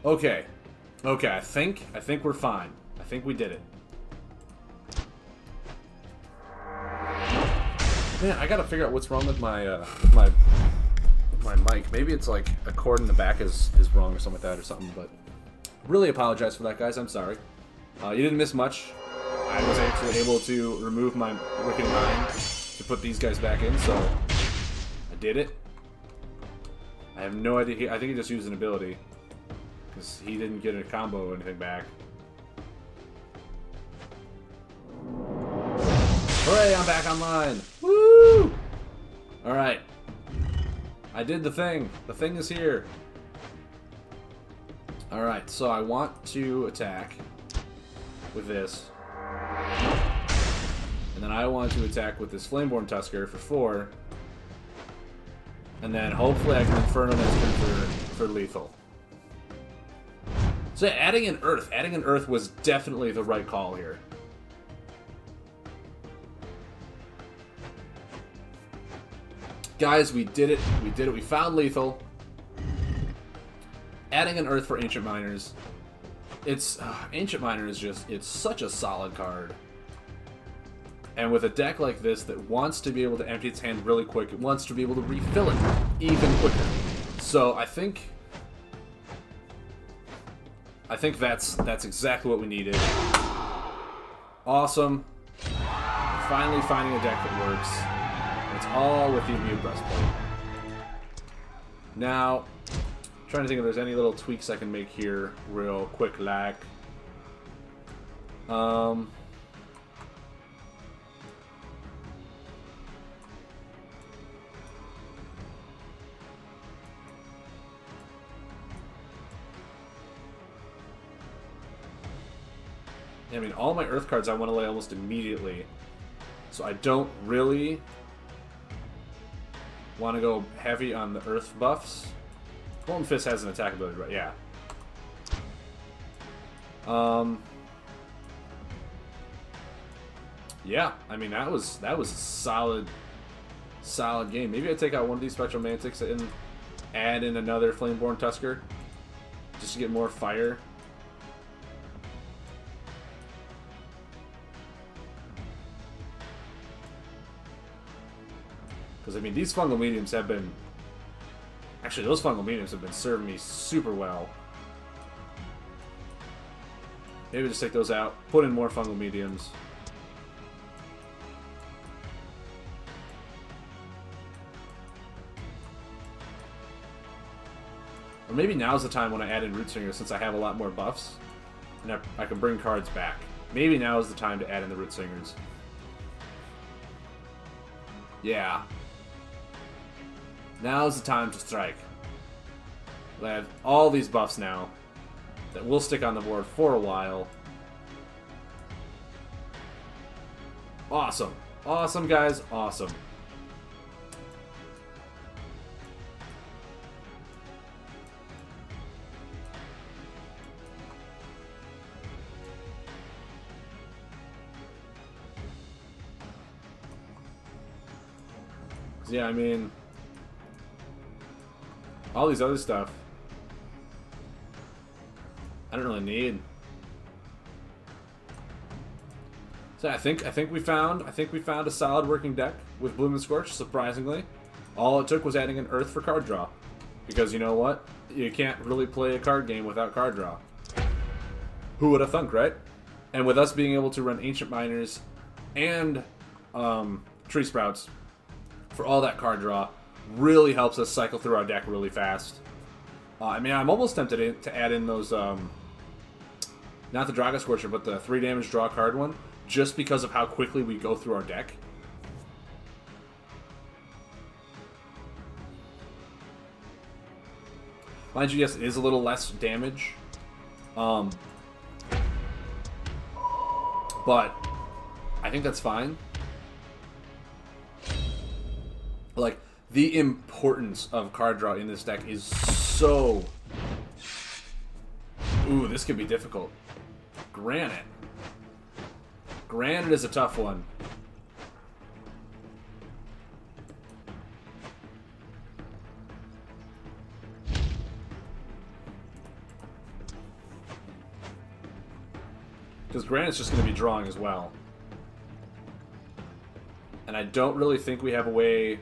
Okay. Okay, I think we're fine. I think we did it. Man, I gotta figure out what's wrong with my my mic. Maybe it's like a cord in the back is wrong or something like that or something, but really apologize for that, guys. I'm sorry. You didn't miss much. I was actually able to remove my Wicked Mine to put these guys back in, so I did it. I have no idea. I think he just used an ability because he didn't get a combo or anything back. Hooray, I'm back online! Woo! Alright. I did the thing. The thing is here. Alright, so I want to attack with this. And then I want to attack with this Flameborn Tusker for 4. And then hopefully I can Inferno next turn for lethal. So adding an Earth was definitely the right call here. Guys, we did it. We did it. We found lethal. Adding an Earth for Ancient Miners. It's Ancient Miner is just, it's such a solid card. And with a deck like this that wants to be able to empty its hand really quick, it wants to be able to refill it even quicker. So I think that's exactly what we needed. Awesome. Finally finding a deck that works. It's all with the Immune Breastplate. Now, trying to think if there's any little tweaks I can make here real quick, like I mean, all my Earth cards I want to lay almost immediately, so I don't really want to go heavy on the Earth buffs. Golden Fist has an attack ability, right? Yeah. Yeah, I mean that was a solid game. Maybe I take out one of these Spectral Mantics and add in another Flameborn Tusker just to get more fire. Because, I mean, these fungal mediums have been... Actually, those fungal mediums have been serving me super well. Maybe just take those out. Put in more fungal mediums. Or maybe now's the time when I add in Root Singers since I have a lot more buffs. And I can bring cards back. Maybe now is the time to add in the Root Singers. Yeah. Now's the time to strike. I have all these buffs now that will stick on the board for a while. Awesome. Awesome, guys. Awesome. Yeah, I mean... all these other stuff I don't really need. So I think we found a solid working deck with Bloom and Scorch, surprisingly. All it took was adding an Earth for card draw. Because you know what? You can't really play a card game without card draw. Who would have thunk, right? And with us being able to run Ancient Miners and Tree Sprouts for all that card draw, really helps us cycle through our deck really fast. I mean, I'm almost tempted to add in those, not the Draga Scorcher, but the 3 damage draw card one, just because of how quickly we go through our deck. Mind you, yes, it is a little less damage. But I think that's fine. Like, the importance of card draw in this deck is so... Ooh, this could be difficult. Granite. Granite is a tough one. Because Granite's just going to be drawing as well. And I don't really think we have a way...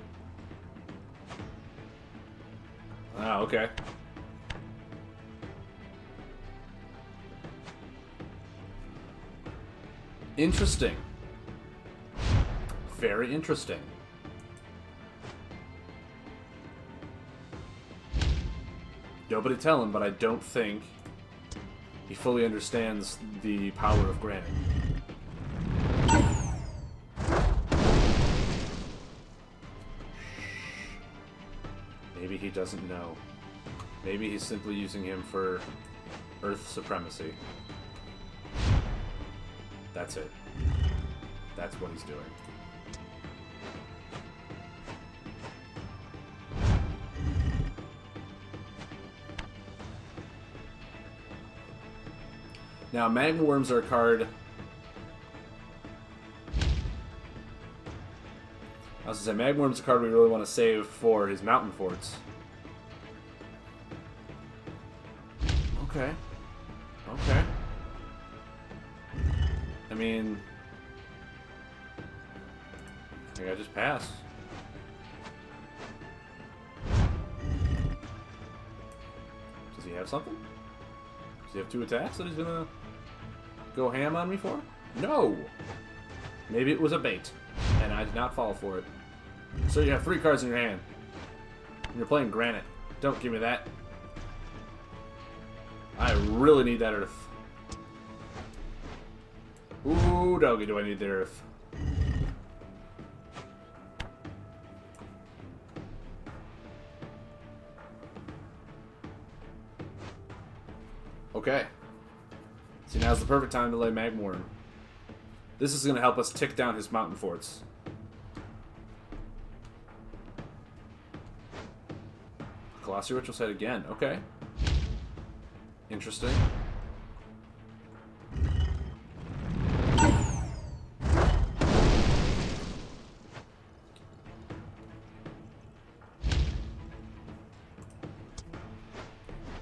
Ah, okay. Interesting. Very interesting. Nobody tell him, but I don't think he fully understands the power of Granite. Maybe he doesn't know. Maybe he's simply using him for Earth supremacy. That's it. That's what he's doing. Now, Magma Worms are a card... I was going to say, Magma Worms is a card we really want to save for his Mountain Forts. Okay. Okay. I mean... I think I just pass. Does he have something? Does he have 2 attacks that he's gonna go ham on me for? No! Maybe it was a bait, and I did not fall for it. So you have 3 cards in your hand. And you're playing Granite. Don't give me that. I really need that Earth. Ooh, doggy, do I need the Earth. Okay. See, now's the perfect time to lay Magma Worm. This is going to help us tick down his Mountain Forts. Colossal Ritual Site again. Okay. Interesting.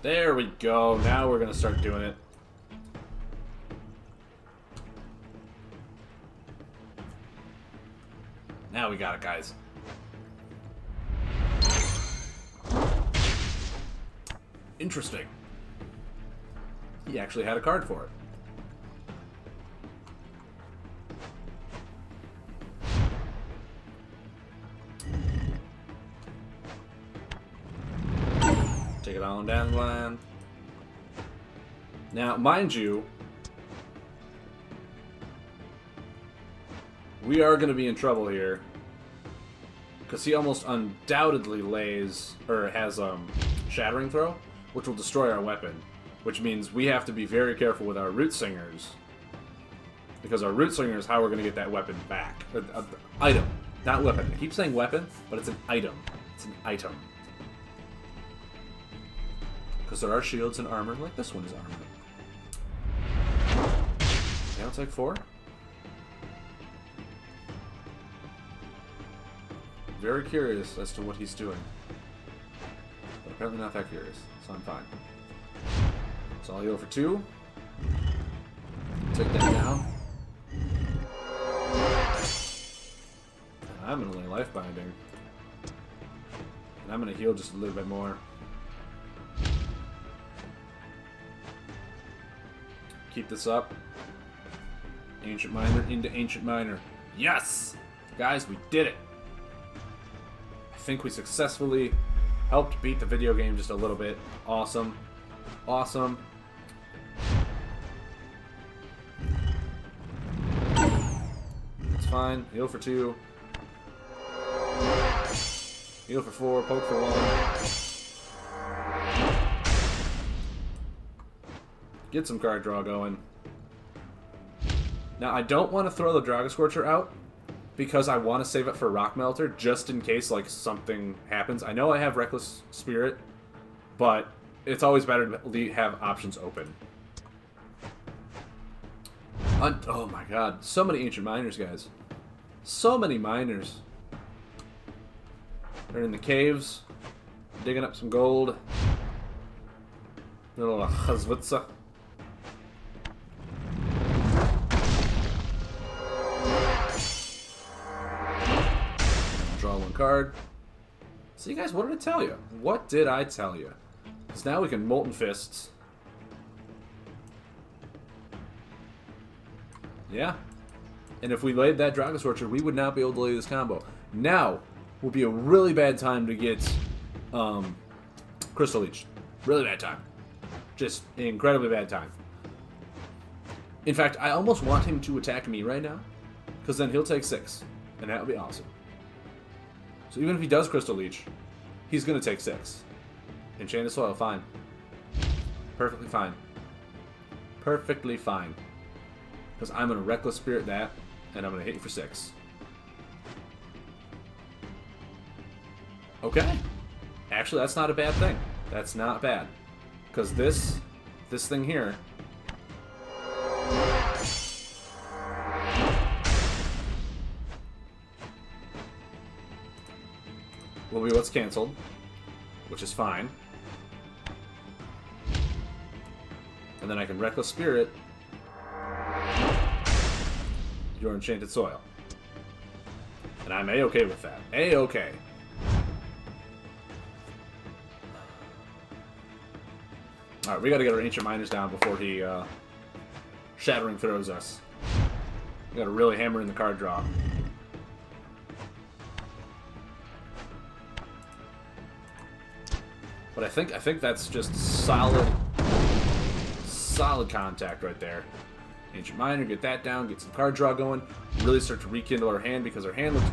There we go. Now we're going to start doing it. Now we got it, guys. Interesting. He actually had a card for it. Take it on down the line. Now, mind you, we are going to be in trouble here. Because he almost undoubtedly lays, or has Shattering Throw, which will destroy our weapon. Which means we have to be very careful with our Root Singers. Because our Root Singer is how we're going to get that weapon back. Item. Not weapon. I keep saying weapon, but it's an item. It's an item. Because there are shields and armor, like this one is armor. Now it's like 4. Very curious as to what he's doing. But apparently not that curious, so I'm fine. So I'll heal for 2. Take that down. I'm going to lay Life Binding. And I'm going to heal just a little bit more. Keep this up. Ancient Miner into Ancient Miner. Yes! Guys, we did it! I think we successfully helped beat the video game just a little bit. Awesome. Awesome. It's fine. Heal for 2. Heal for 4. Poke for 1. Get some card draw going. Now, I don't want to throw the Dragon Scorcher out because I want to save it for Rock Melter just in case, like, something happens. I know I have Reckless Spirit, but it's always better to have options open. Oh my god. So many Ancient Miners, guys. So many miners. They're in the caves, digging up some gold. A little chazvutza. card. See, guys, what did I tell you? What did I tell you? Because now we can Molten Fists. Yeah. And if we laid that Dragon Scorcher, we would not be able to lay this combo. Now will be a really bad time to get Crystal Leech. Really bad time. Just an incredibly bad time. In fact, I almost want him to attack me right now, because then he'll take 6, and that would be awesome. So even if he does Crystal Leech, he's going to take 6. Enchanted Soil, fine. Perfectly fine. Perfectly fine. Because I'm going to Reckless Spirit that, and I'm going to hit you for 6. Okay. Actually, that's not a bad thing. That's not bad. Because this thing here... will be what's canceled, which is fine. And then I can Reckless Spirit your Enchanted Soil. And I'm A-okay with that. A-okay. Alright, we gotta get our Ancient Miners down before he Shattering throws us. We gotta really hammer in the card draw. But I think that's just solid contact right there. Ancient Miner, get that down, get some card draw going, really start to rekindle our hand because our hand looks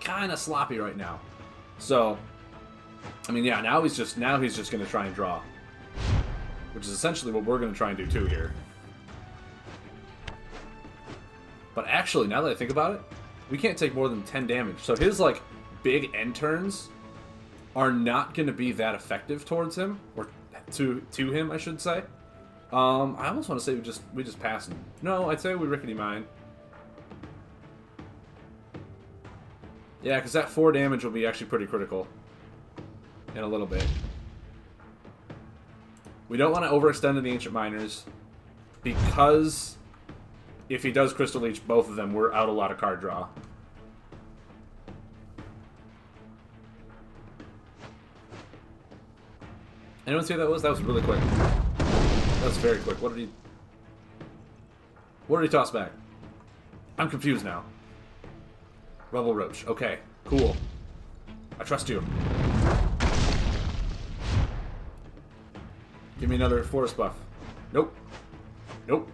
kind of sloppy right now. So, I mean, yeah, now he's just going to try and draw, which is essentially what we're going to try and do too here. But actually, now that I think about it, we can't take more than 10 damage. So his like big end turns are not going to be that effective towards him, or to him, I should say. I almost want to say we just pass him. No, I'd say we Rickety Mine. Yeah, because that 4 damage will be actually pretty critical in a little bit. We don't want to overextend in the Ancient Miners, because if he does Crystal Leech both of them, we're out a lot of card draw. Anyone see what that was? That was really quick. That was very quick. What did he toss back? I'm confused now. Rebel Roach. Okay, cool. I trust you. Give me another forest buff. Nope. Nope.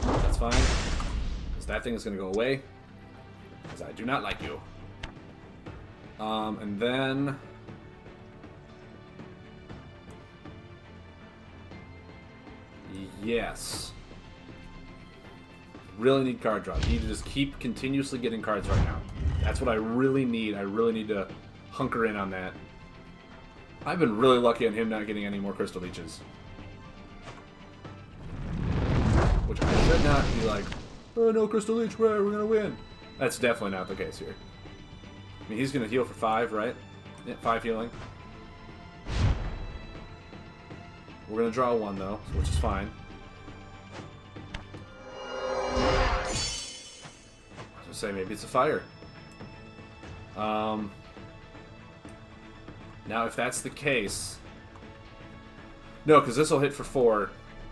That's fine. Because that thing is going to go away. Because I do not like you. And then... yes. Really need card draw. Need to just keep continuously getting cards right now. That's what I really need. I really need to hunker in on that. I've been really lucky on him not getting any more Crystal Leeches. Which I should not be like, oh no Crystal Leech, we're gonna win. That's definitely not the case here. I mean, he's gonna heal for 5, right? Yeah, 5 healing. We're gonna draw 1 though, which is fine. I was gonna say maybe it's a fire. Now if that's the case, no, because this will hit for 4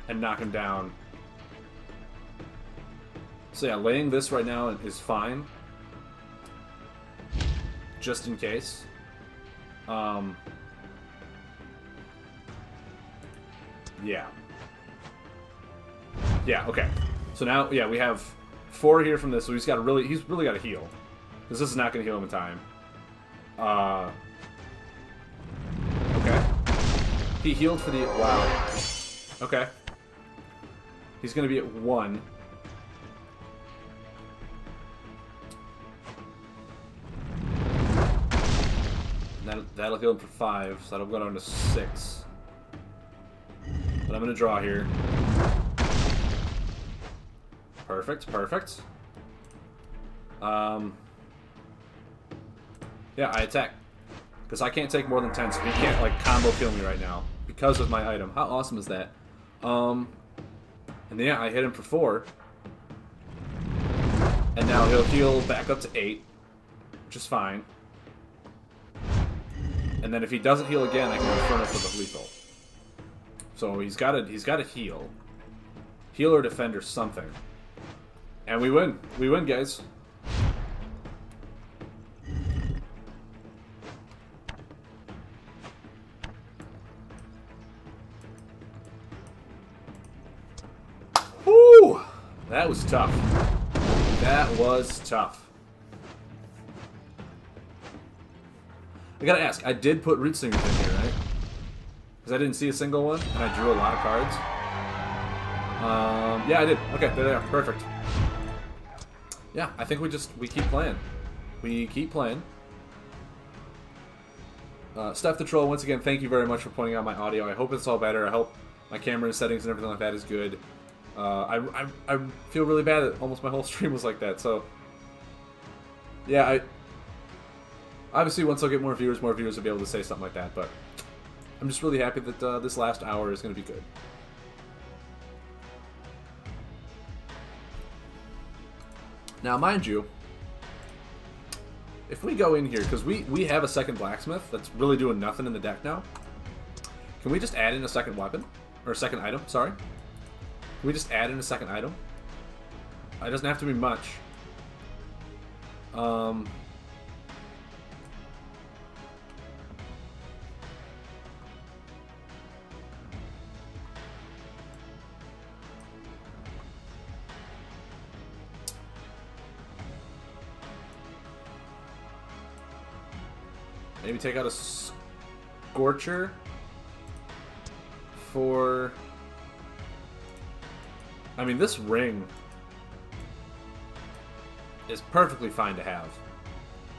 and knock him down. So yeah, laying this right now is fine, just in case. Yeah. Yeah, okay. So now, yeah, we have 4 here from this, so he's really got to heal. Because this is not going to heal him in time. Okay. He healed for the... wow. Okay. He's going to be at 1. That'll heal him for 5, so that'll go down to 6. But I'm going to draw here. Perfect, perfect. Yeah, I attack. Because I can't take more than 10, so he can't, like, combo kill me right now. Because of my item. How awesome is that? And yeah, I hit him for 4. And now he'll heal back up to 8. Which is fine. And then if he doesn't heal again, I can Inferno for the lethal. So he's gotta heal. Heal or defend or something. And we win. We win, guys. Woo! That was tough. That was tough. I gotta ask, I did put Root Singers in here, right? Because I didn't see a single one, and I drew a lot of cards. Yeah, I did. Okay, there they are. Perfect. Yeah, I think we keep playing. We keep playing. Steph the Troll, once again, thank you very much for pointing out my audio. I hope it's all better. I hope my camera settings and everything like that is good. I feel really bad that almost my whole stream was like that, so... Yeah, obviously, once I get more viewers will be able to say something like that, but I'm just really happy that this last hour is going to be good. Now, mind you, if we go in here, because we have a second blacksmith that's really doing nothing in the deck now, can we just add in a second weapon? Or a second item, sorry. Can we just add in a second item? It doesn't have to be much. Maybe take out a Scorcher for... I mean, this ring is perfectly fine to have.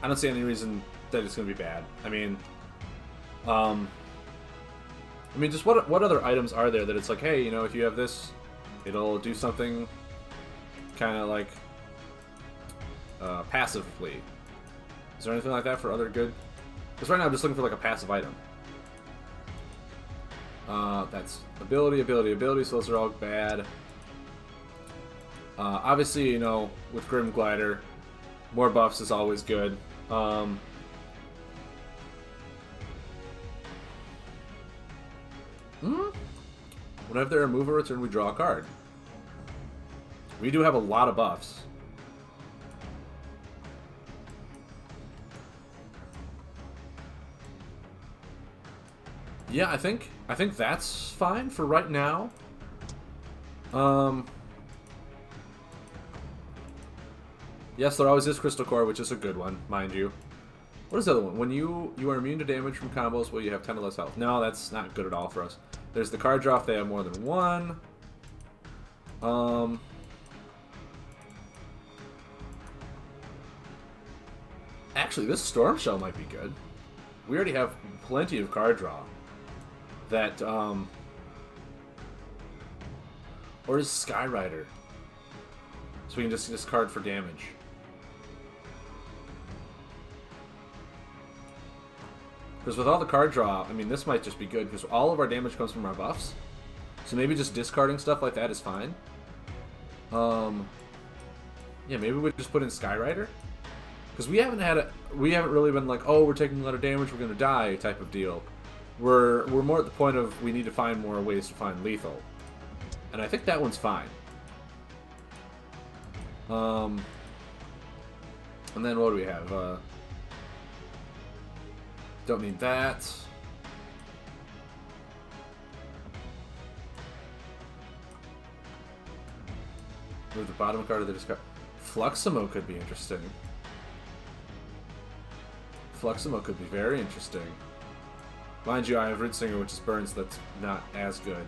I don't see any reason that it's going to be bad. I mean, just what other items are there that it's like, hey, you know, if you have this, it'll do something kind of like passively. Is there anything like that for other good? Because right now I'm just looking for like a passive item. That's ability, ability, ability, so those are all bad. Obviously, you know, with Grim Glider, more buffs is always good. Whenever they remove a return, we draw a card. We do have a lot of buffs. Yeah, I think that's fine for right now. Yes, there always is Crystal Core, which is a good one, mind you. What is the other one? When you are immune to damage from combos, well, you have 10 or less health. No, that's not good at all for us. There's the card draw if they have more than one. Actually, this Storm Shell might be good. We already have plenty of card draw. That, or is Skyrider? So we can just discard for damage. Because with all the card draw, I mean, this might just be good, because all of our damage comes from our buffs. So maybe just discarding stuff like that is fine. Yeah, maybe we just put in Skyrider. Because we haven't really been like, oh, we're taking a lot of damage, we're gonna die type of deal. We're more at the point of we need to find more ways to find lethal. And I think that one's fine. And then what do we have? Don't need that. Move the bottom card of the discard. Fluximo could be interesting. Fluximo could be very interesting. Mind you, I have Root Singer, which is burns, that's not as good.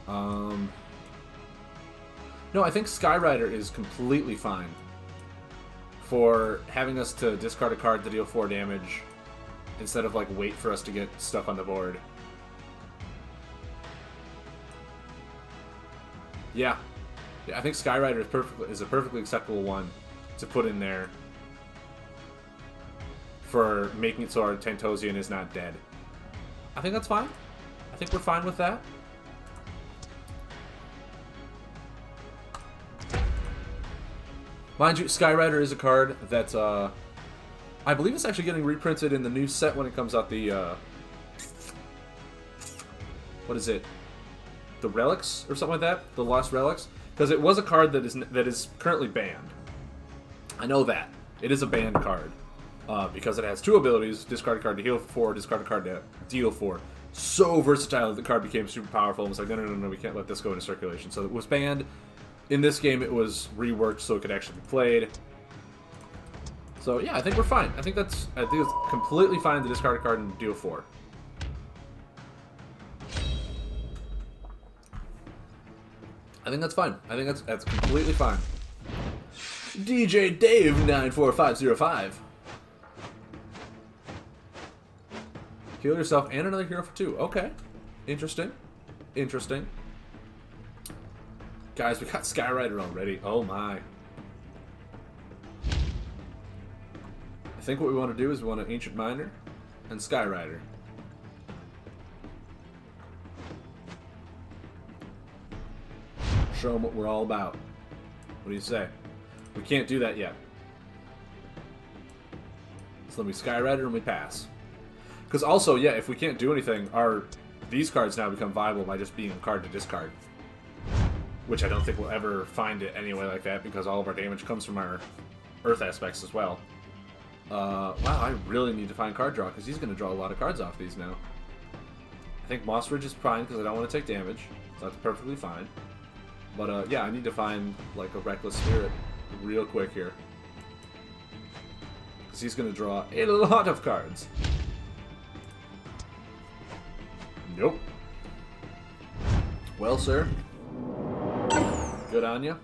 No, I think Skyrider is completely fine for having us to discard a card to deal 4 damage instead of like wait for us to get stuff on the board. Yeah, I think Skyrider is a perfectly acceptable one to put in there for making it so our Tantosian is not dead. I think that's fine. I think we're fine with that. Mind you, Skyrider is a card that, I believe it's actually getting reprinted in the new set when it comes out, the, what is it? The Relics, or something like that? The Lost Relics? Because it was a card that is currently banned. I know that. It is a banned card. Because it has 2 abilities, discard a card to heal for 4, discard a card to deal 4. So versatile that the card became super powerful. It was like, no, we can't let this go into circulation. So it was banned. In this game, it was reworked so it could actually be played. So yeah, I think we're fine. I think it's completely fine to discard a card and deal 4. I think that's fine. I think that's completely fine. DJ Dave 94505. Heal yourself and another hero for 2. Okay. Interesting. Interesting. Guys, we got Skyrider already. Oh my. I think what we want to do is we want an Ancient Miner and Skyrider. Show them what we're all about. What do you say? We can't do that yet. So let me Skyrider and we pass. Because also, yeah, if we can't do anything, these cards now become viable by just being a card to discard. Which I don't think we'll ever find it anyway like that, because all of our damage comes from our Earth aspects as well. Wow, I really need to find card draw, because he's going to draw a lot of cards off these now. I think Moss Ridge is fine, because I don't want to take damage. So that's perfectly fine. But, yeah, I need to find, like, a Reckless Spirit real quick here. Because he's going to draw a lot of cards. Nope. Well, sir. Good on you.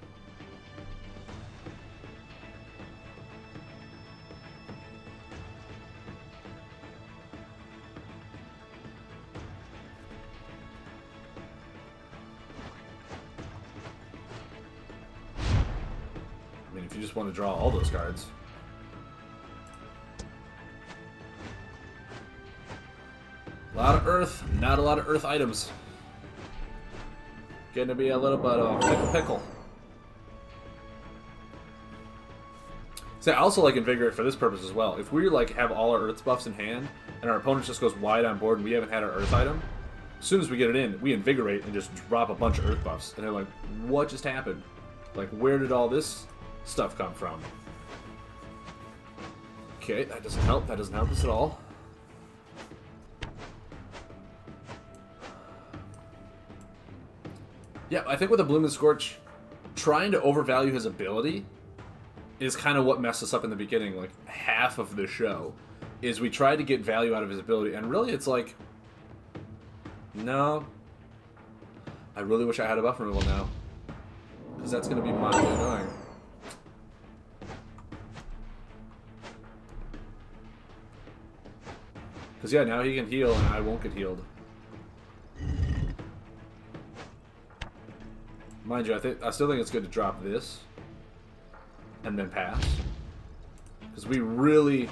I mean, if you just want to draw all those cards. A lot of Earth, not a lot of Earth items. Getting to be a little bit of a pickle. See, I also like Invigorate for this purpose as well. If we like have all our Earth buffs in hand, and our opponent just goes wide on board and we haven't had our Earth item, as soon as we get it in, we Invigorate and just drop a bunch of Earth buffs. And they're like, what just happened? Like, where did all this stuff come from? Okay, that doesn't help. That doesn't help us at all. Yeah, I think with the Bloom and Scorch, trying to overvalue his ability is kind of what messed us up in the beginning. Like, half of the show is we tried to get value out of his ability, and really it's like, no. I really wish I had a buff removal now, because that's going to be mildly annoying. Because, yeah, now he can heal, and I won't get healed. Mind you, I still think it's good to drop this and then pass, because we really,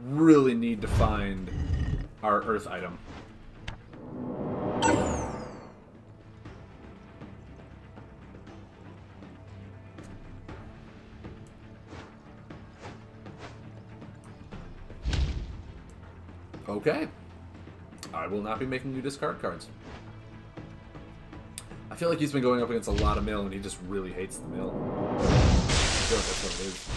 really need to find our Earth item. Okay. I will not be making you discard cards. I feel like he's been going up against a lot of mill, and he just really hates the mill. I feel like that's what it is.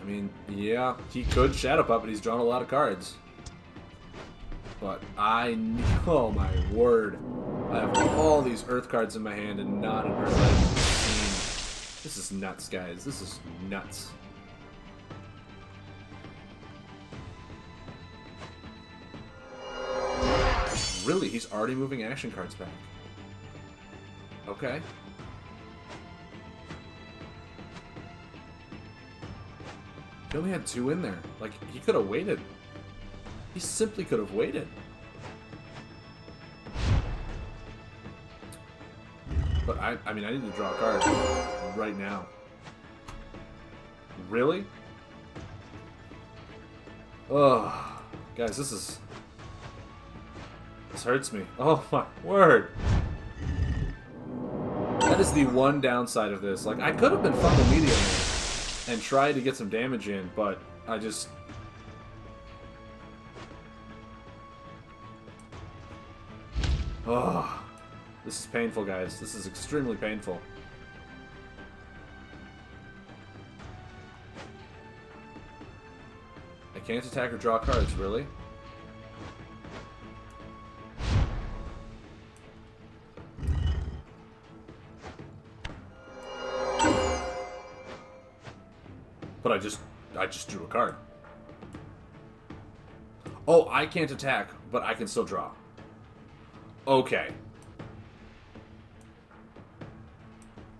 I mean, yeah, he could Shadow Puppet. He's drawn a lot of cards. But oh my word. I have all these Earth cards in my hand and not an Earth item. This is nuts, guys. This is nuts. Really? He's already moving action cards back. Okay. He only had 2 in there. Like, he could have waited. He simply could have waited. But I mean, I need to draw a card right now. Really? Oh, guys, this hurts me. Oh my word. That is the one downside of this. Like, I could have been fumble medium and tried to get some damage in, but I just... Oh, this is painful, guys. This is extremely painful. I can't attack or draw cards, really? But I just drew a card. Oh, I can't attack, but I can still draw. Okay.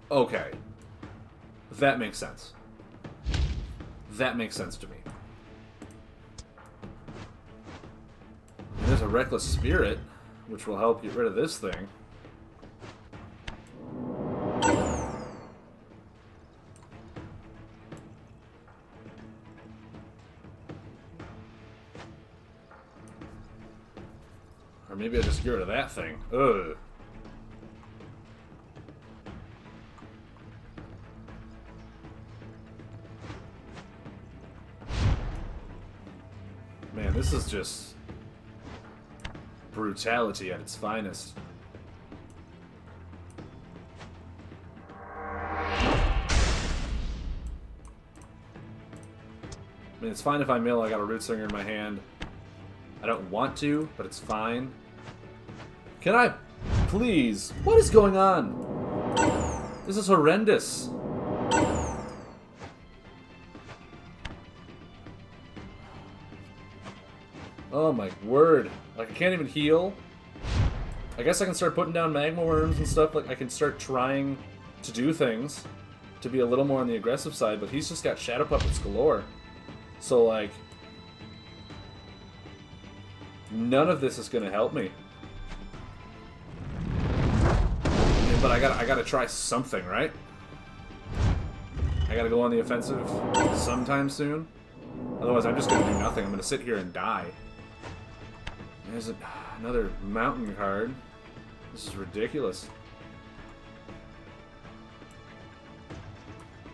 Okay. That makes sense. That makes sense to me. And there's a Reckless Spirit, which will help get rid of this thing. Or maybe I just get rid of that thing. Ugh. Man, this is just brutality at its finest. I mean, it's fine if I mill. I got a Root Singer in my hand. I don't want to, but it's fine. Can I... Please? What is going on? This is horrendous. Oh my word. Like, I can't even heal. I guess I can start putting down Magma Worms and stuff. Like, I can start trying to do things to be a little more on the aggressive side, but he's just got Shadow Puppets galore. So, like... None of this is going to help me. But I gotta try something, right? I gotta go on the offensive sometime soon. Otherwise, I'm just gonna do nothing. I'm gonna sit here and die. There's another mountain card. This is ridiculous.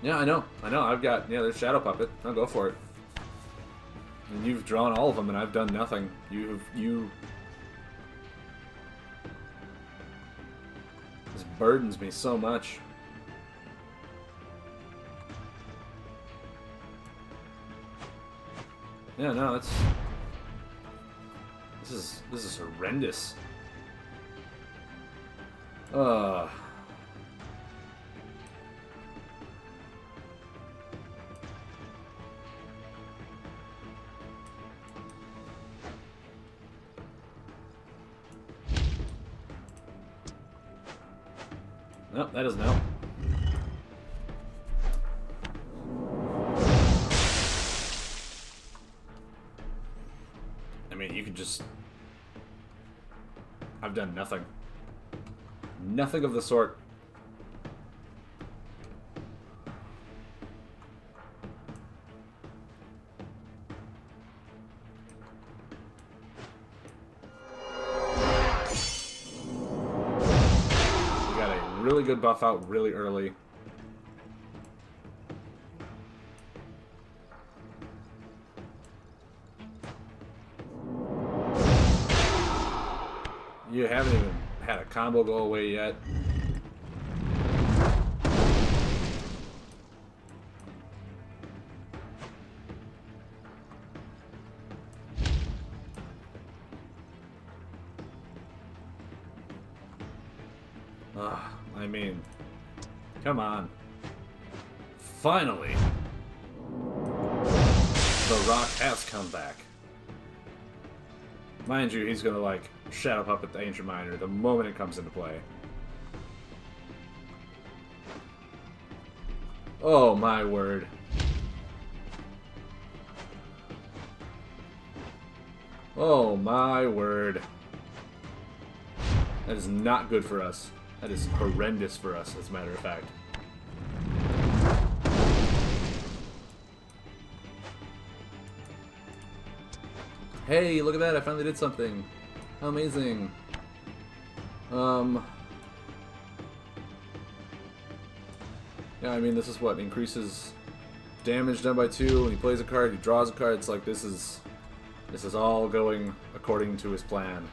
Yeah, I know. I've got... Yeah, there's Shadow Puppet. I'll go for it. And you've drawn all of them, and I've done nothing. You... This burdens me so much. Yeah, no, it's... This is horrendous. No, that doesn't help. I mean, you could just... I've done nothing. Nothing of the sort. Really good buff out really early. You haven't even had a combo go away yet. I mean, come on. Finally, the Rock has come back. Mind you, he's gonna, like, Shadow Puppet the Ancient Miner the moment it comes into play. Oh my word. Oh my word. That is not good for us. That is horrendous for us, as a matter of fact. Hey, look at that! I finally did something. How amazing. Yeah, I mean, this is what increases damage done by 2. When he plays a card, he draws a card. It's like this is all going according to his plan.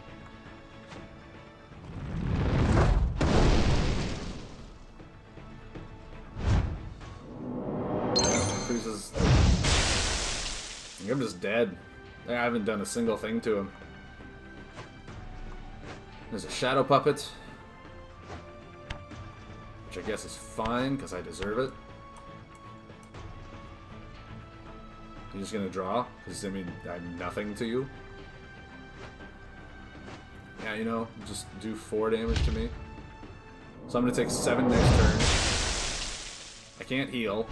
Increases. I think I'm just dead. I haven't done a single thing to him. There's a shadow puppet, which I guess is fine because I deserve it. You're just gonna draw? Because, I mean, I'm nothing to you. Yeah, you know, just do 4 damage to me. So I'm gonna take 7 next turn. I can't heal.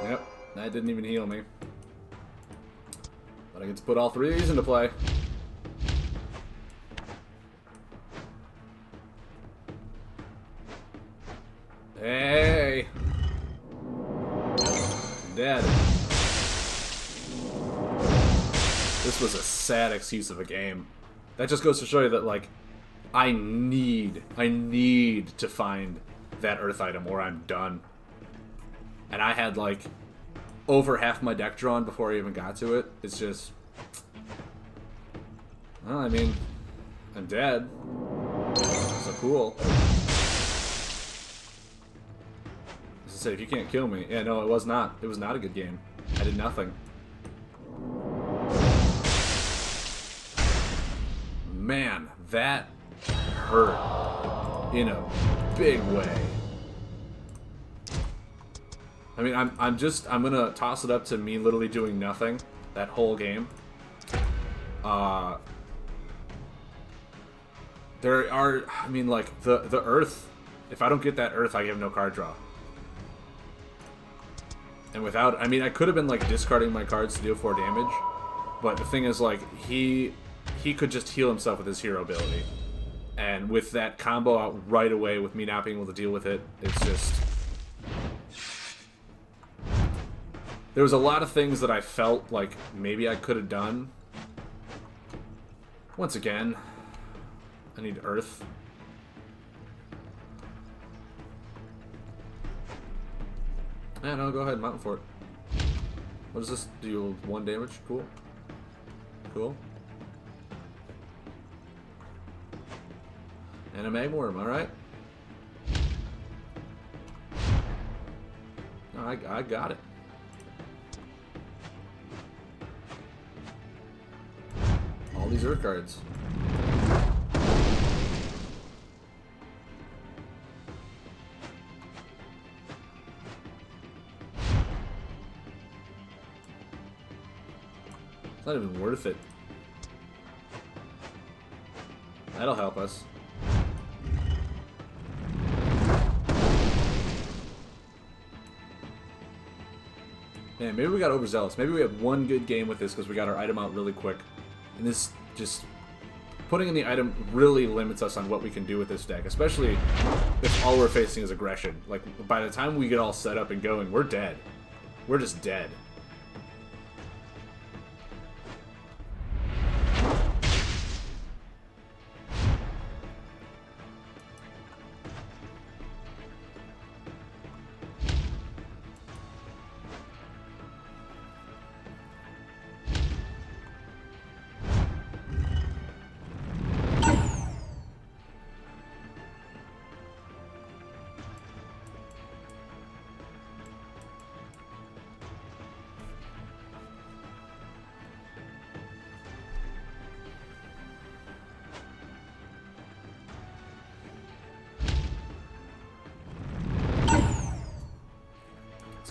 Yep, that didn't even heal me. But I get to put all 3 of these into play. Hey! Dead. This was a sad excuse of a game. That just goes to show you that, like, I need to find that Earth item or I'm done. And I had, like, over half my deck drawn before I even got to it. It's just... Well, I mean, I'm dead. So cool. Say, if you can't kill me. Yeah, no, it was not. It was not a good game. I did nothing. Man, that hurt in a big way. I mean, I'm gonna toss it up to me literally doing nothing that whole game. There are, I mean, like, the Earth, if I don't get that Earth, I have no card draw. And without, I mean, I could have been, like, discarding my cards to deal 4 damage, but the thing is, like, he could just heal himself with his hero ability. And with that combo out right away, with me not being able to deal with it, it's just... There was a lot of things that I felt like maybe I could have done. Once again, I need Earth. Yeah, no, go ahead, Mountain Fort. What does this do? 1 damage? Cool. Cool. And a Magworm, alright. No, I got it. All these Earth cards. It's not even worth it. That'll help us. Man, maybe we got overzealous. Maybe we had 1 good game with this because we got our item out really quick. And this just... Putting in the item really limits us on what we can do with this deck. Especially if all we're facing is aggression. Like, by the time we get all set up and going, we're dead. We're just dead.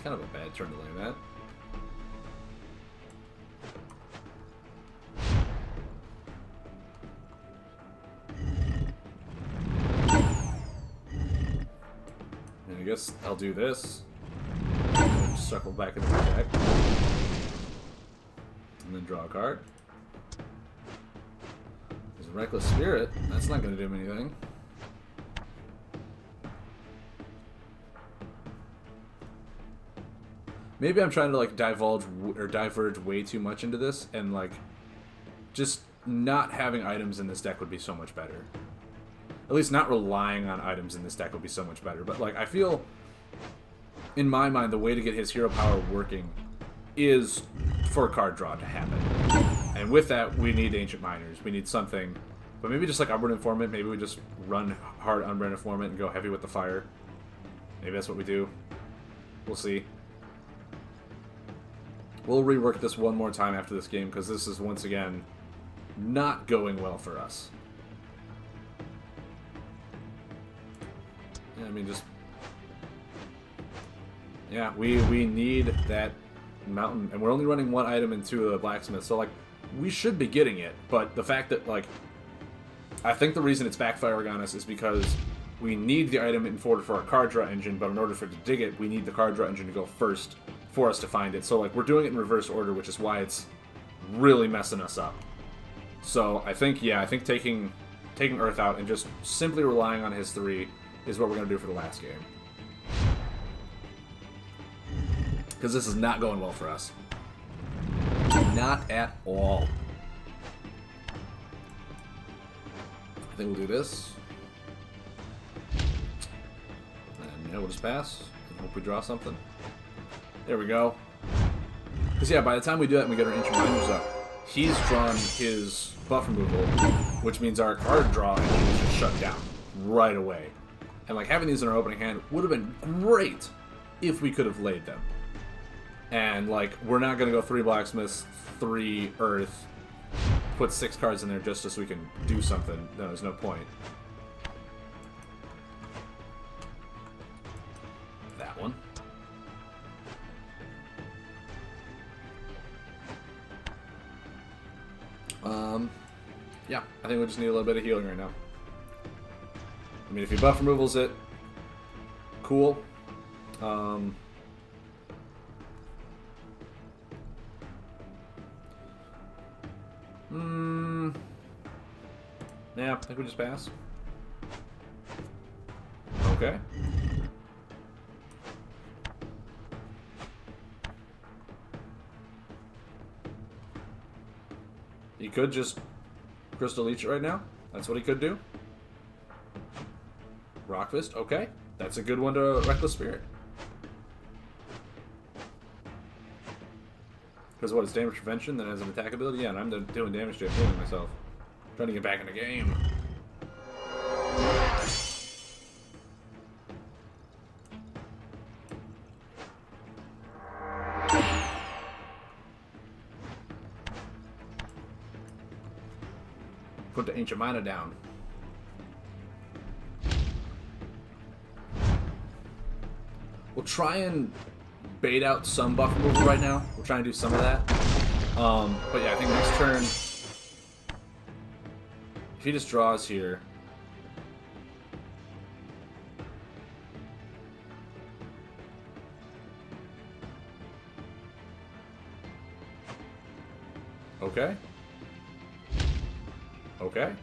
Kind of a bad turn to land that. And I guess I'll do this. circle back into the deck. And then draw a card. There's a Reckless Spirit. That's not going to do him anything. Maybe I'm trying to like diverge way too much into this, and like just not having items in this deck would be so much better. At least not relying on items in this deck would be so much better. But like I feel, in my mind, the way to get his hero power working is for card draw to happen. And with that, we need Ancient Miners. We need something. But maybe just like Unburned Informant, maybe we just run hard Unburned Informant and go heavy with the fire. Maybe that's what we do. We'll see. We'll rework this one more time after this game, because this is, once again, not going well for us. Yeah, I mean, just... Yeah, we need that mountain, and we're only running one item into a blacksmith, so, like, we should be getting it, but the fact that, like, I think the reason it's backfiring on us is because we need the item in order for our card draw engine, but in order for it to dig it, we need the card draw engine to go first for us to find it. So, like, we're doing it in reverse order, which is why it's really messing us up. So, I think, yeah, I think taking Earth out and just simply relying on his 3 is what we're going to do for the last game. Because this is not going well for us. Not at all. I think we'll do this. And yeah, we'll just pass. And hope we draw something. There we go. Because yeah, by the time we do that and we get our Ancient Miners up, he's drawn his buff removal, which means our card draw engine is just shut down right away. And like having these in our opening hand would have been great if we could have laid them. And like, we're not going to go 3 Blacksmiths, 3 Earth, put 6 cards in there just so we can do something. No, there's no point. That one. Yeah, I think we just need a little bit of healing right now. I mean, if he buff removals it, cool. Yeah, I think we just pass. Okay. He could just Crystal Leech it right now. That's what he could do. Rock Fist, okay. That's a good one to Reckless Spirit. Because what, it's damage prevention, then has an attack ability? Yeah, and I'm doing damage to healing myself. Trying to get back in the game. Put the Ancient Miner down. We'll try and bait out some buff removal right now. We'll try and do some of that. But yeah, I think next turn, if he just draws here, okay. Okay.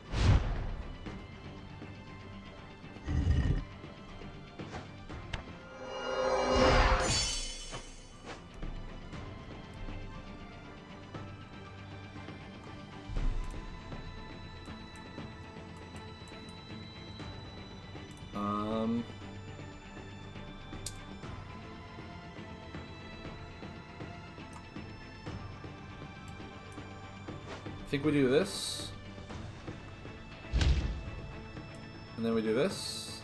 I think we do this. And then we do this.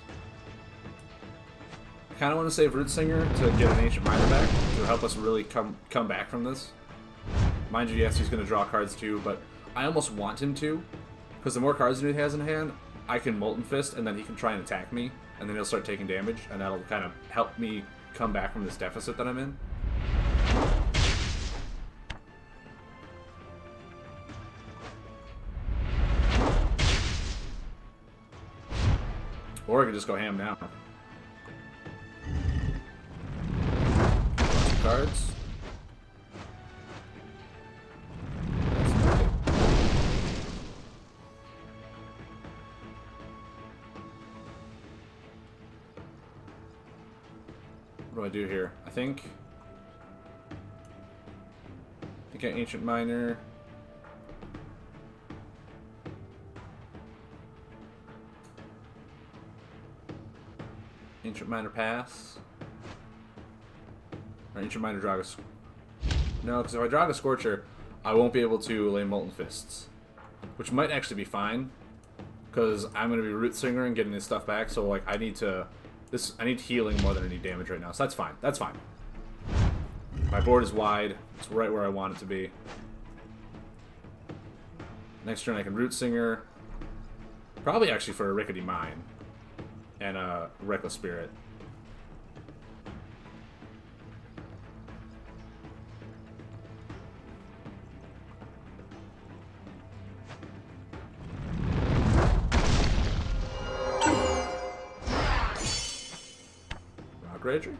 I kind of want to save Root Singer to get an Ancient Miner back to help us really come back from this. Mind you, yes, he's going to draw cards too, but I almost want him to, because the more cards that he has in hand, I can Molten Fist, and then he can try and attack me, and then he'll start taking damage, and that'll kind of help me come back from this deficit that I'm in. Or I could just go ham now. cards. What do I do here? I think an Ancient Miner. Ancient Miner pass. Or Ancient Miner Draga. No, because if I Draga Scorcher, I won't be able to lay Molten Fists. Which might actually be fine. Because I'm going to be Root Singer and getting this stuff back, so like I need to... I need healing more than I need damage right now, so that's fine. That's fine. My board is wide. It's right where I want it to be. Next turn I can Root Singer. Probably actually for a Rickety Mine. And a Reckless Spirit. Rock Rager?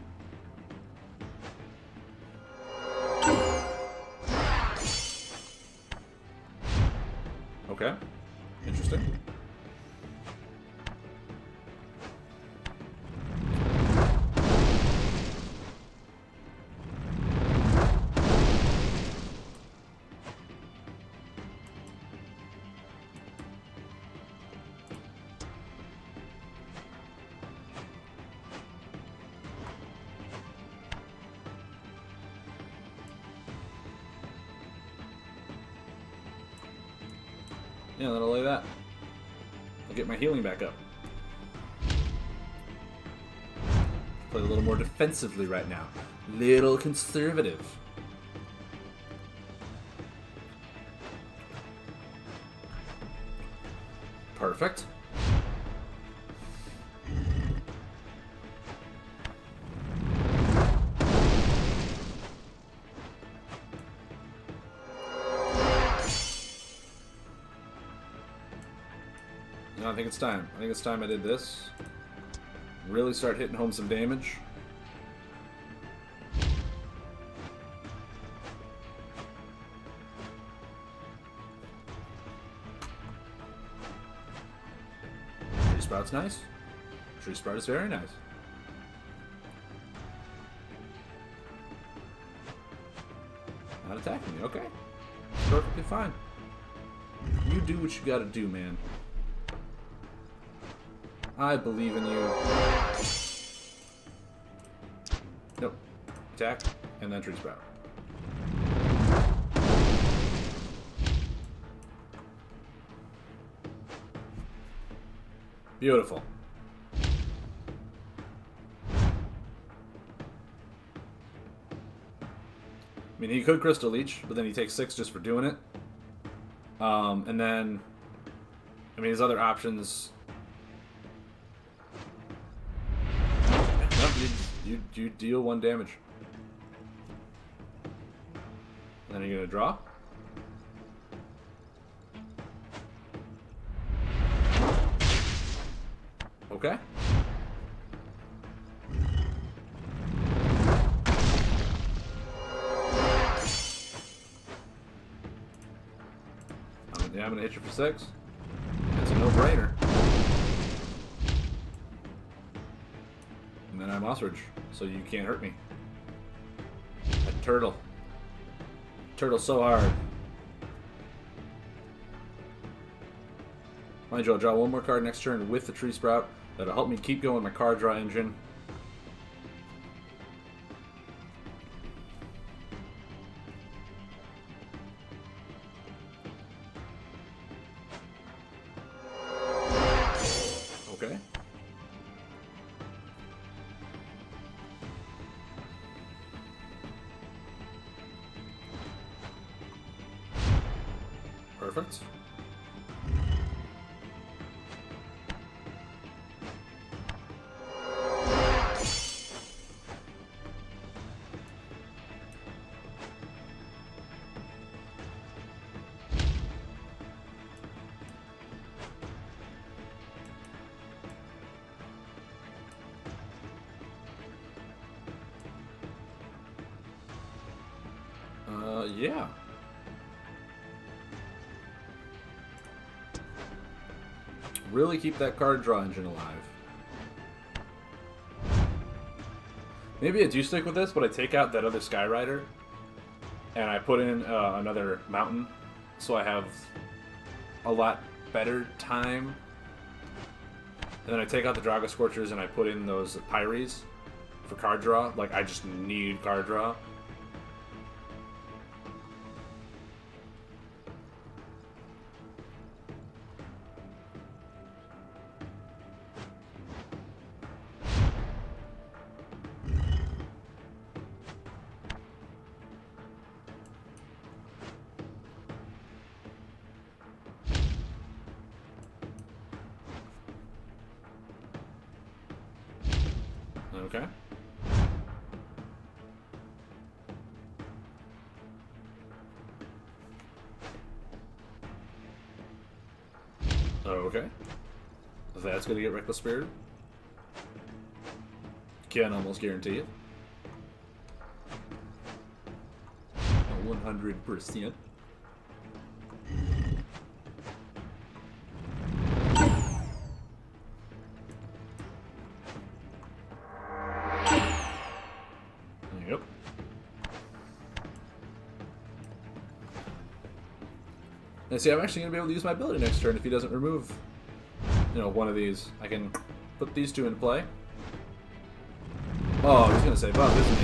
Okay. Interesting. Yeah, that'll lay that. I'll get my healing back up. Play a little more defensively right now. Little conservative. Perfect. No, I think it's time. I think it's time I did this. Really start hitting home some damage. Tree Sprout's nice. Tree Sprout is very nice. Not attacking me, okay. Perfectly fine. You do what you gotta do, man. I believe in you. Nope. Attack, and then Tree Sprout. Beautiful. I mean, he could Crystal Leech, but then he takes 6 just for doing it. And then, I mean, his other options... You deal 1 damage. And then you're gonna draw. Okay. I'm gonna hit you for 6. That's a no-brainer. And then I'm Ostrich, so you can't hurt me. That turtle. Turtle's so hard. Mind you, I'll draw 1 more card next turn with the Tree Sprout. That'll help me keep going my card draw engine. Okay. Perfect. Yeah. Really keep that card draw engine alive. Maybe I do stick with this, but I take out that other Skyrider, and I put in another Mountain, so I have a lot better time. And then I take out the Draga Scorchers and I put in those Pyres for card draw. Like, I just need card draw. Okay. Okay. That's gonna get Reckless Spirit. Can almost guarantee it. 100%. Yep. And see, I'm actually going to be able to use my ability next turn if he doesn't remove, you know, one of these. I can put these two into play. Oh, he's going to say buff, isn't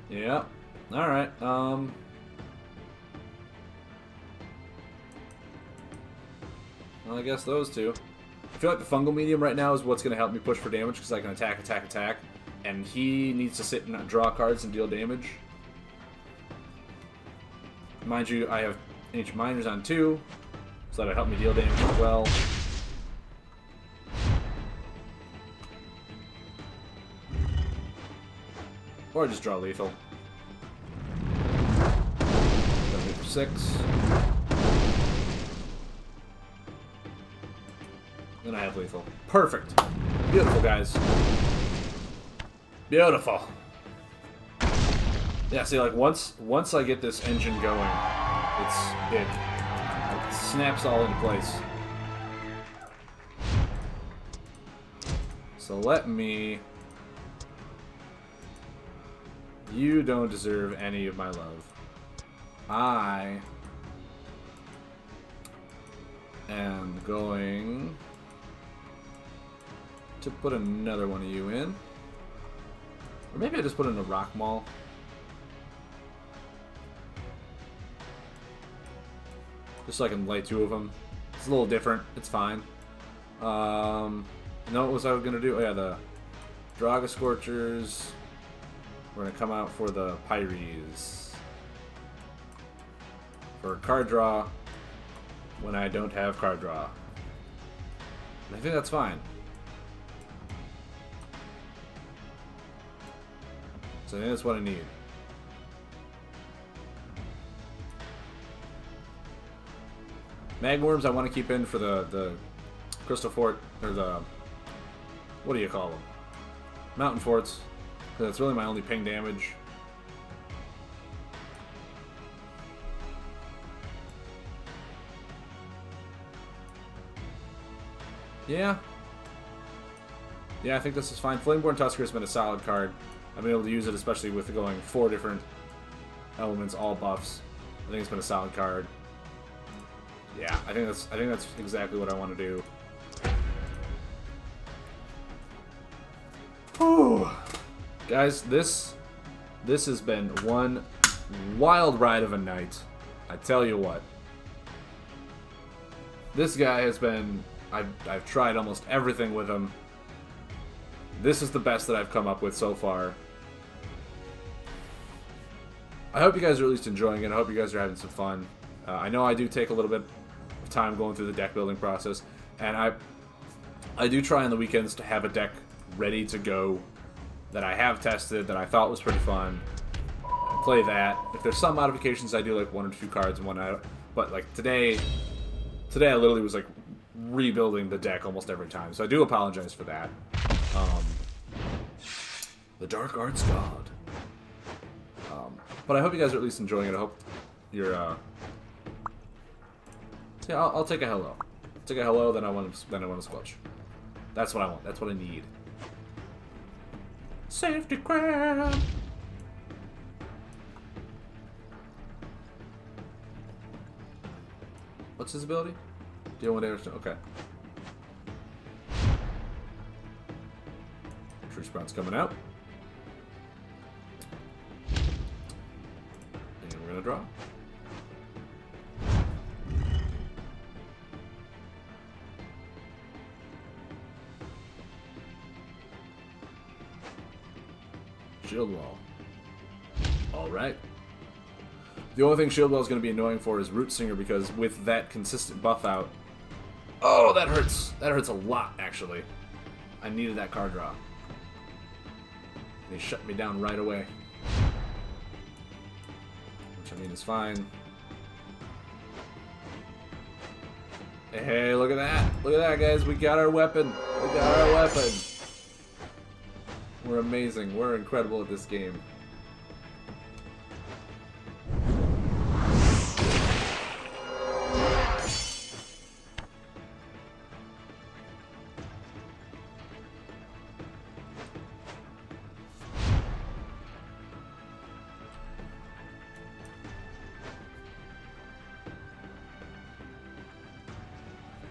he? Yeah. Alright, well, I guess those two. I feel like the Fungal Medium right now is what's going to help me push for damage, because I can attack, attack, attack. And he needs to sit and draw cards and deal damage. Mind you, I have Ancient Miners on 2, so that'll help me deal damage as well. Or just draw lethal. Got me for 6. And I have lethal. Perfect. Beautiful, guys. Beautiful. Yeah, see, like, once I get this engine going, it snaps all into place. So let me... You don't deserve any of my love. I am going to put another one of you in. Or maybe I just put in a Rock Maul. Just so I can lay 2 of them. It's a little different. It's fine. No, what was I going to do? Oh, yeah, the Draga Scorchers. We're going to come out for the Pyres. For card draw when I don't have card draw. And I think that's fine. So I think that's what I need. Magworms I want to keep in for the Crystal Fort, or the, what do you call them? Mountain Forts. Because that's really my only ping damage. Yeah. Yeah, I think this is fine. Flameborn Tusker has been a solid card. I've been able to use it, especially with going 4 different elements, all buffs. I think it's been a solid card. Yeah, I think that's exactly what I want to do. Whew. Guys, this has been one wild ride of a night. I tell you what. This guy has been... I've tried almost everything with him. This is the best that I've come up with so far. I hope you guys are at least enjoying it. I hope you guys are having some fun. I know I do take a little bit of time going through the deck building process, and I do try on the weekends to have a deck ready to go that I have tested, that I thought was pretty fun. I play that. If there's some modifications, I do like 1 or 2 cards and whatnot. But like today I literally was like rebuilding the deck almost every time, so I do apologize for that. The Dark Arts God. But I hope you guys are at least enjoying it. I hope you're, yeah, I'll take a hello. Take a hello, then I want a Scorch. That's what I want. That's what I need. Safety crab! What's his ability? Deal with air. Okay. Tree Sprout's coming out. And we're gonna draw. Shield Wall. Alright. The only thing Shield Wall is going to be annoying for is Root Singer, because with that consistent buff out... Oh, that hurts! That hurts a lot, actually. I needed that card draw. They shut me down right away. Which, I mean, is fine. Hey, look at that! Look at that, guys! We got our weapon! We got our weapon! We're amazing. We're incredible at this game.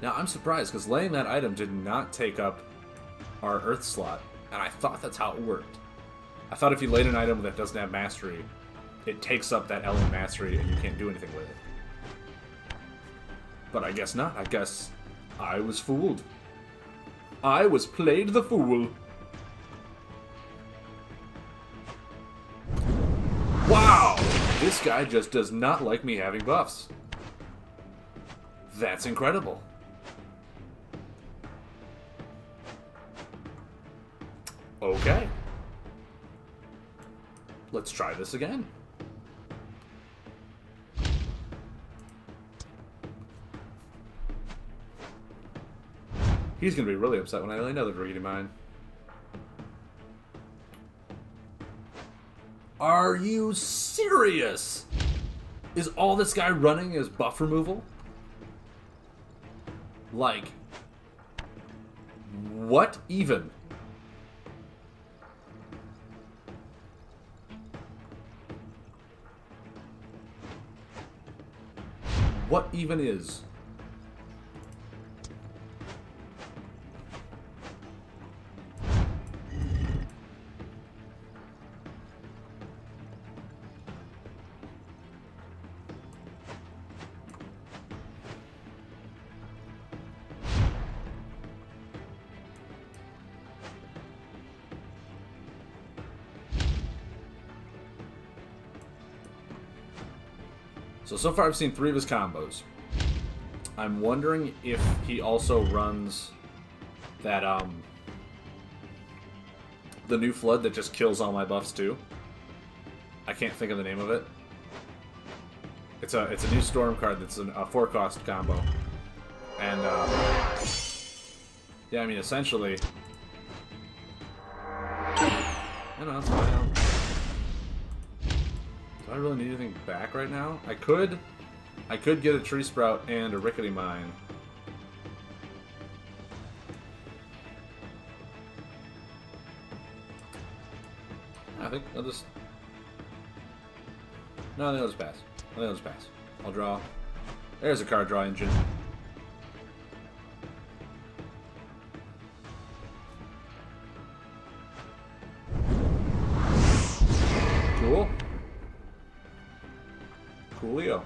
Now, I'm surprised, because laying that item did not take up our Earth slot, and I thought that's how it worked. I thought if you laid an item that doesn't have Mastery, it takes up that element Mastery, and you can't do anything with it. But I guess not. I guess I was fooled. I was played the fool. Wow! This guy just does not like me having buffs. That's incredible. Okay. Let's try this again. He's going to be really upset when I lay another Greedy Mine. Are you serious? Is all this guy running is buff removal? Like, what even? What even is? So far I've seen 3 of his combos. I'm wondering if he also runs that, the new Flood that just kills all my buffs too. I can't think of the name of it. It's a new Storm card that's a 4-cost combo. And, yeah, I mean, essentially... I know, it's fine. Do I really need anything back right now? I could get a Tree Sprout and a Rickety Mine. I think I'll just... No, I think I'll just pass. I think I'll just pass. I'll draw. There's a card draw engine. Cool. Coolio.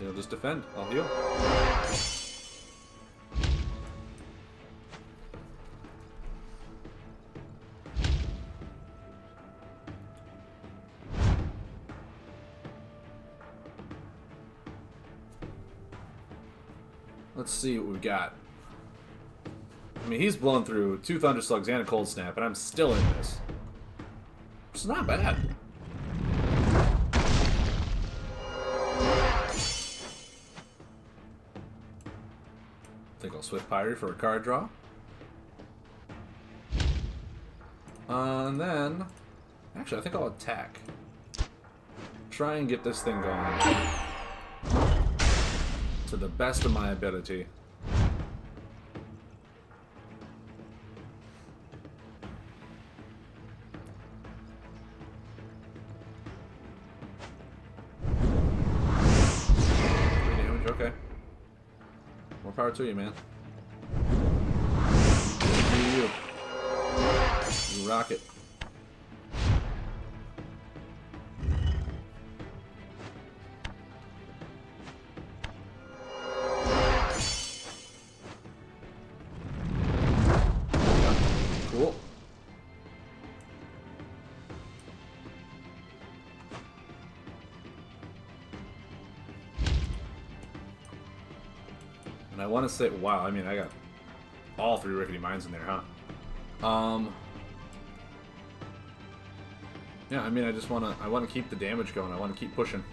He'll just defend. I'll heal. Let's see what we've got. I mean, he's blown through 2 Thunder Slugs and a Cold Snap, and I'm still in this. It's not bad. I think I'll Swift Pyre for a card draw. And then... Actually, I think I'll attack. Try and get this thing going. To the best of my ability. Okay. More power to you, man. You. You rock it. Cool. And I want to say, wow, I mean, I got all 3 Rickety Mines in there, huh? Yeah, I mean, I want to keep the damage going. I want to keep pushing.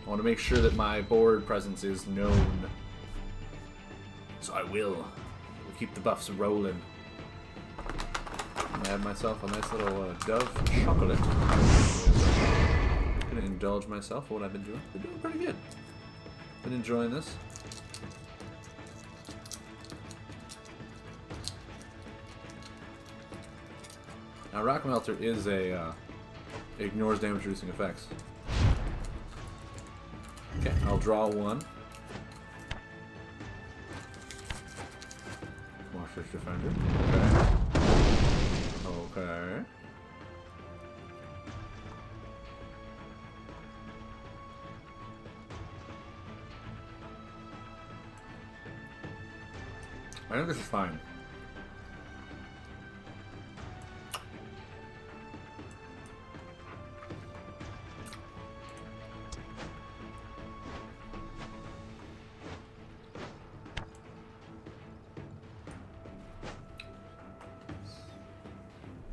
I want to make sure that my board presence is known. So I will keep the buffs rolling. I'm gonna have myself a nice little Dove chocolate. I'm gonna indulge myself for what I've been doing. Been doing pretty good. Been enjoying this. Now, Rock Melter is a ignores damage reducing effects. Okay, I'll draw 1. Monstrous Defender. Okay. Okay. I think this is fine.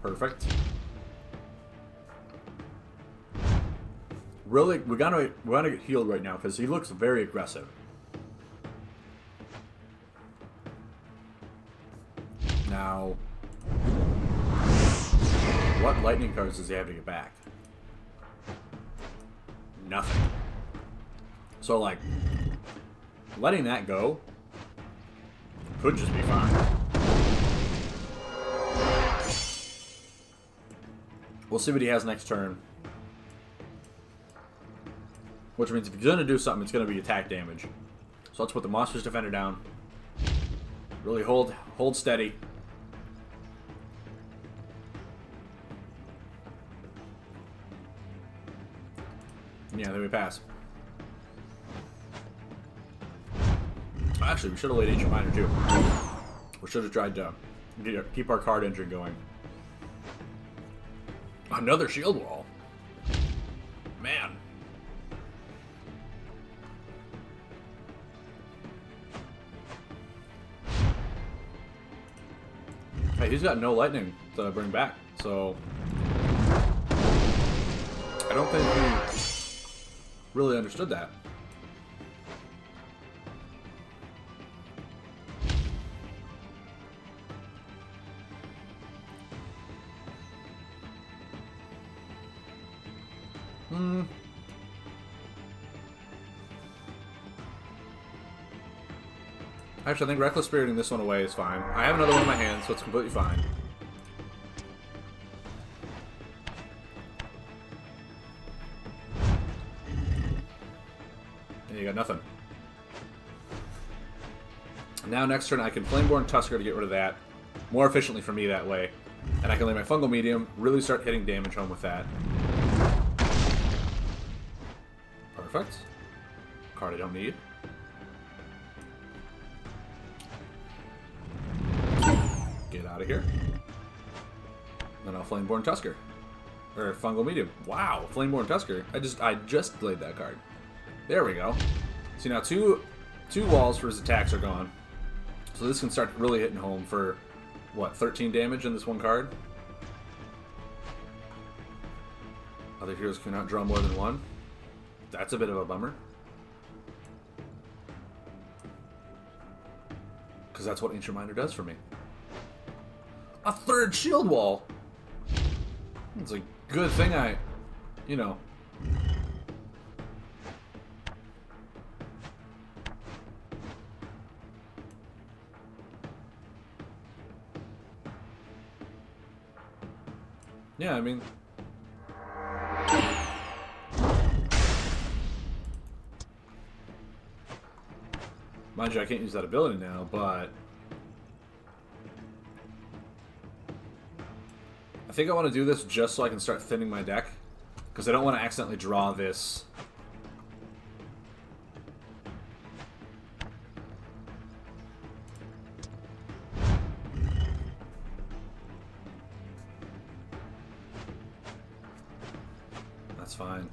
Perfect. Really, we gotta get healed right now because he looks very aggressive. Now, what lightning cards does he have to get back? Nothing. So, like, letting that go could just be fine. We'll see what he has next turn. Which means if he's going to do something, it's going to be attack damage. So let's put the Monstrous Defender down. Really hold steady. Yeah, then we pass. Actually, we should have laid Ancient Miner too. We should have tried to keep our card engine going. Another shield wall. Man. Hey, he's got no lightning to bring back, so I don't think he really understood that. Actually, I think Reckless Spiriting this one away is fine. I have another one in my hand, so it's completely fine. And you got nothing. Now next turn I can Flameborn Tusker to get rid of that. More efficiently for me that way. And I can lay my Fungal Medium, really start hitting damage home with that. Perfect. Card I don't need. Get out of here. Then I'll Flameborn Tusker. Or Fungal Medium. Wow, Flameborn Tusker. I just played that card. There we go. See, now two walls for his attacks are gone. So this can start really hitting home for what, 13 damage in this one card. Other heroes cannot draw more than one. That's a bit of a bummer. Because that's what Ancient Miner does for me. A third shield wall! It's a good thing you know. Yeah, I mean... Mind you, I can't use that ability now, but... I think I want to do this just so I can start thinning my deck. Because I don't want to accidentally draw this. That's fine.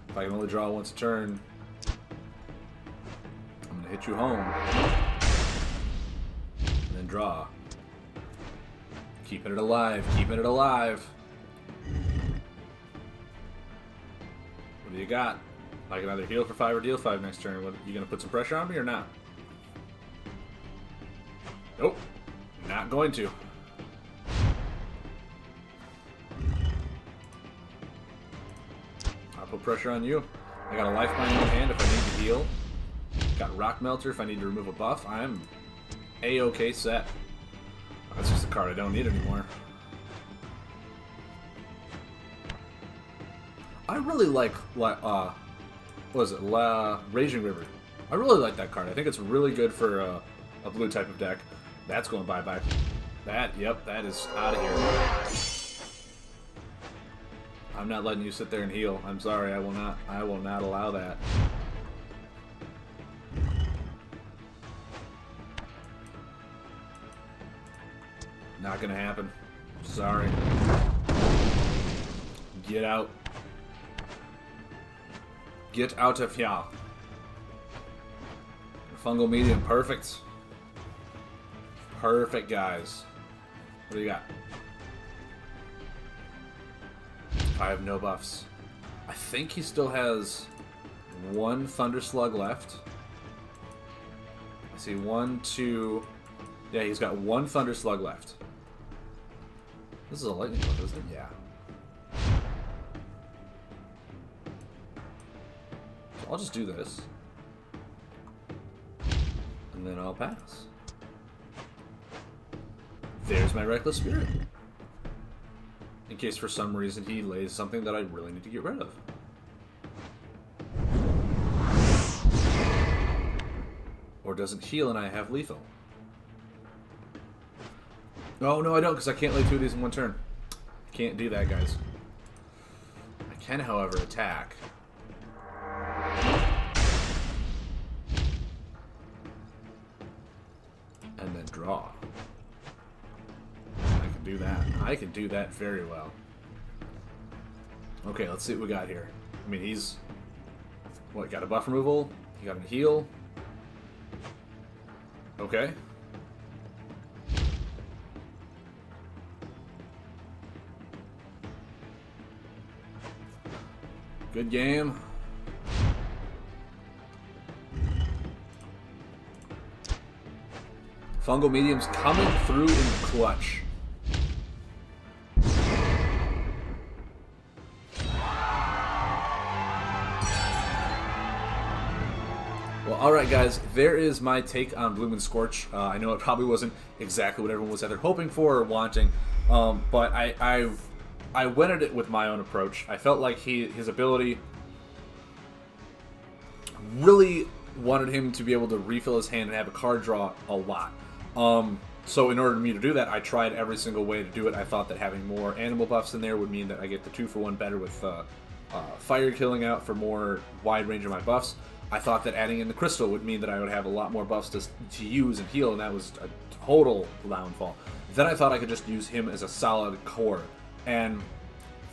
If I can only draw once a turn, I'm going to hit you home. And then draw. Keeping it alive, keeping it alive. What do you got? I can either heal for 5 or deal 5 next turn. What, you going to put some pressure on me or not? Nope. Not going to. I'll put pressure on you. I got a lifeline in my hand if I need to heal. Got Rock Melter if I need to remove a buff. I'm A-OK set. That's just a card I don't need anymore. I really like, what was it, Raging River. I really like that card. I think it's really good for a blue type of deck. That's going bye-bye. Yep, that is out of here. I'm not letting you sit there and heal. I'm sorry, I will not allow that. Not gonna happen. Sorry. Get out. Get out of here. Fungal medium, perfect. Perfect, guys. What do you got? I have no buffs. I think he still has one Thunder Slug left. I see 1, 2... Yeah, he's got one Thunder Slug left. This is a lightning buff, isn't it? Yeah. So I'll just do this. And then I'll pass. There's my Reckless Spirit. In case for some reason he lays something that I really need to get rid of. Or doesn't heal and I have lethal. Oh, no, I don't, because I can't lay 2 of these in one turn. I can't do that, guys. I can, however, attack. And then draw. I can do that. I can do that very well. Okay, let's see what we got here. I mean, he's... What, got a buff removal? He got a heal? Okay. Good game. Fungal mediums coming through in the clutch. Well, alright guys, there is my take on Bloom and Scorch. I know it probably wasn't exactly what everyone was either hoping for or wanting, but I went at it with my own approach. I felt like his ability really wanted him to be able to refill his hand and have a card draw a lot. So in order for me to do that, I tried every single way to do it. I thought that having more animal buffs in there would mean that I get the 2-for-1 better with fire killing out for more wide range of my buffs. I thought that adding in the crystal would mean that I would have a lot more buffs to use and heal, and that was a total downfall. Then I thought I could just use him as a solid core. And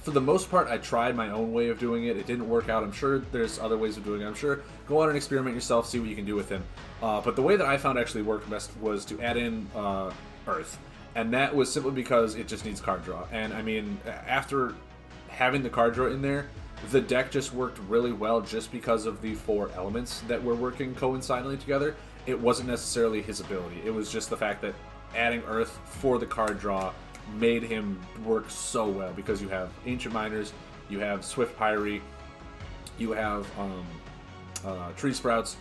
for the most part, I tried my own way of doing it. It didn't work out. I'm sure there's other ways of doing it. I'm sure go out and experiment yourself, see what you can do with him. But the way that I found actually worked best was to add in Earth. And that was simply because it just needs card draw. And I mean, after having the card draw in there, the deck just worked really well just because of the 4 elements that were working coincidentally together. It wasn't necessarily his ability. It was just the fact that adding Earth for the card draw made him work so well, because you have Ancient Miners, you have Swift Pyre, you have Tree Sprouts,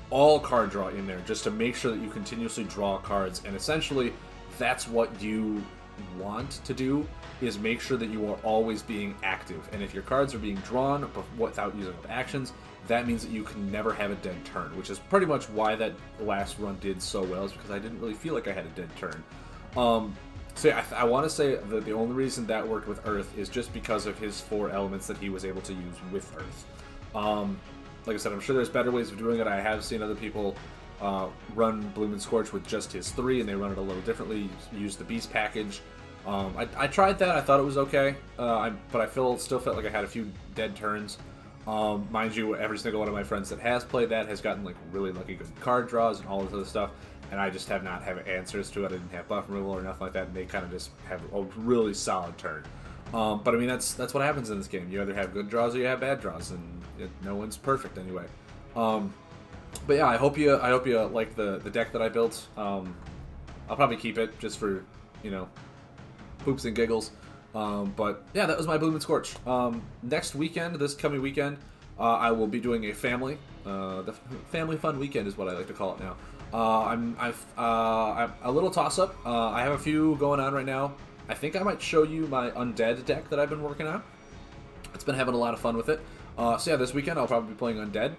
all card draw in there just to make sure that you continuously draw cards. And essentially that's what you want to do, is make sure that you are always being active. And if your cards are being drawn without using up actions, that means that you can never have a dead turn, which is pretty much why that last run did so well, is because I didn't really feel like I had a dead turn. So yeah, I want to say that the only reason that worked with Earth is just because of his 4 elements that he was able to use with Earth. Like I said, I'm sure there's better ways of doing it. I have seen other people run Bloom and Scorch with just his 3, and they run it a little differently, use the Beast package. I tried that. I thought it was okay, but I still felt like I had a few dead turns. Mind you, every single one of my friends that has played that has gotten like really lucky good card draws and all this other stuff, and I just have not had answers to it. I didn't have buff removal or nothing like that, and they kind of just have a really solid turn. But I mean, that's what happens in this game. You either have good draws or you have bad draws, and no one's perfect anyway. But yeah, I hope you like the deck that I built. I'll probably keep it just for, you know, poops and giggles. But yeah, that was my Bloom and Scorch. Next weekend, this coming weekend, I will be doing a family, the family fun weekend is what I like to call it now. I'm a little toss up. I have a few going on right now. I think I might show you my Undead deck that I've been working on. It's been having a lot of fun with it. So yeah, this weekend I'll probably be playing Undead.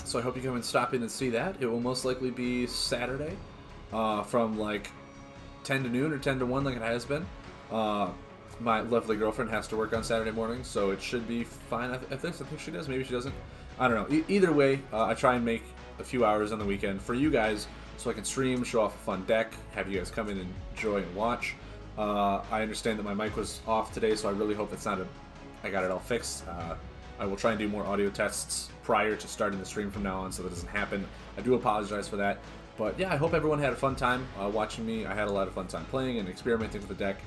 So I hope you come and stop in and see that. It will most likely be Saturday, from like 10 to noon or 10 to 1 like it has been. My lovely girlfriend has to work on Saturday morning, so it should be fine. I think she does. Maybe she doesn't. I don't know. Either way, I try and make a few hours on the weekend for you guys, so I can stream, show off a fun deck, have you guys come in and enjoy and watch. I understand that my mic was off today, so I really hope it's not I got it all fixed. I will try and do more audio tests prior to starting the stream from now on, so that doesn't happen. I do apologize for that. But yeah, I hope everyone had a fun time watching me. I had a lot of fun time playing and experimenting with the deck.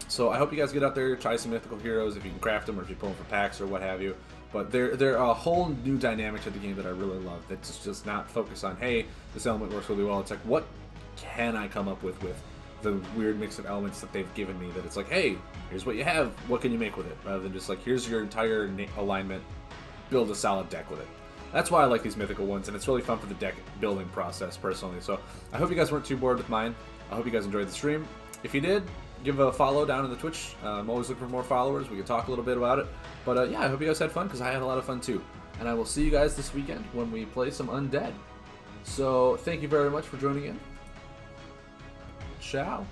So I hope you guys get out there, try some mythical heroes if you can craft them, or if you pull them for packs or what have you. But they're a whole new dynamic to the game that I really love. That's just not focused on, hey, this element works really well. It's like, what can I come up with the weird mix of elements that they've given me? That it's like, hey, here's what you have. What can you make with it? Rather than just like, here's your entire alignment. Build a solid deck with it. That's why I like these mythical ones, and it's really fun for the deck building process, personally. So I hope you guys weren't too bored with mine. I hope you guys enjoyed the stream. If you did, give a follow down in the Twitch. I'm always looking for more followers. We can talk a little bit about it. But yeah, I hope you guys had fun, because I had a lot of fun too. And I will see you guys this weekend when we play some Undead. So thank you very much for joining in. Ciao.